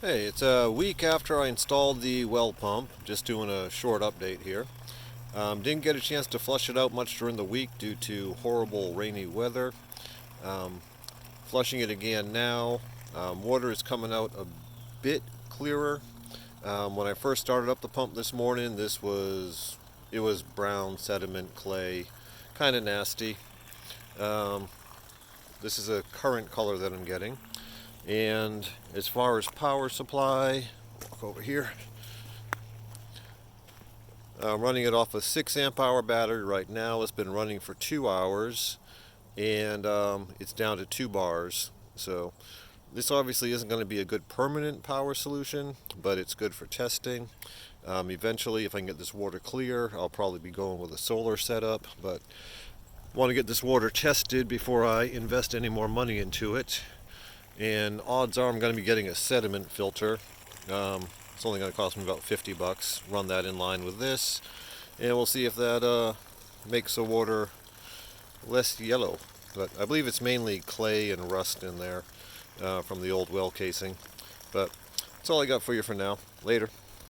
Hey, it's a week after I installed the well pump, just doing a short update here. Didn't get a chance to flush it out much during the week due to horrible rainy weather. Um, Flushing it again now. Water is coming out a bit clearer. When I first started up the pump this morning, it was brown sediment clay, kind of nasty. Um, this is a current color that I'm getting. And as far as power supply, walk over here. I'm running it off a 6 amp hour battery right now. It's been running for 2 hours, and it's down to 2 bars. So this obviously isn't going to be a good permanent power solution, but it's good for testing. Eventually, if I can get this water clear, I'll probably be going with a solar setup, but want to get this water tested before I invest any more money into it. And odds are I'm going to be getting a sediment filter. It's only going to cost me about 50 bucks. Run that in line with this, and we'll see if that makes the water less yellow. But I believe it's mainly clay and rust in there from the old well casing. But that's all I got for you for now. Later.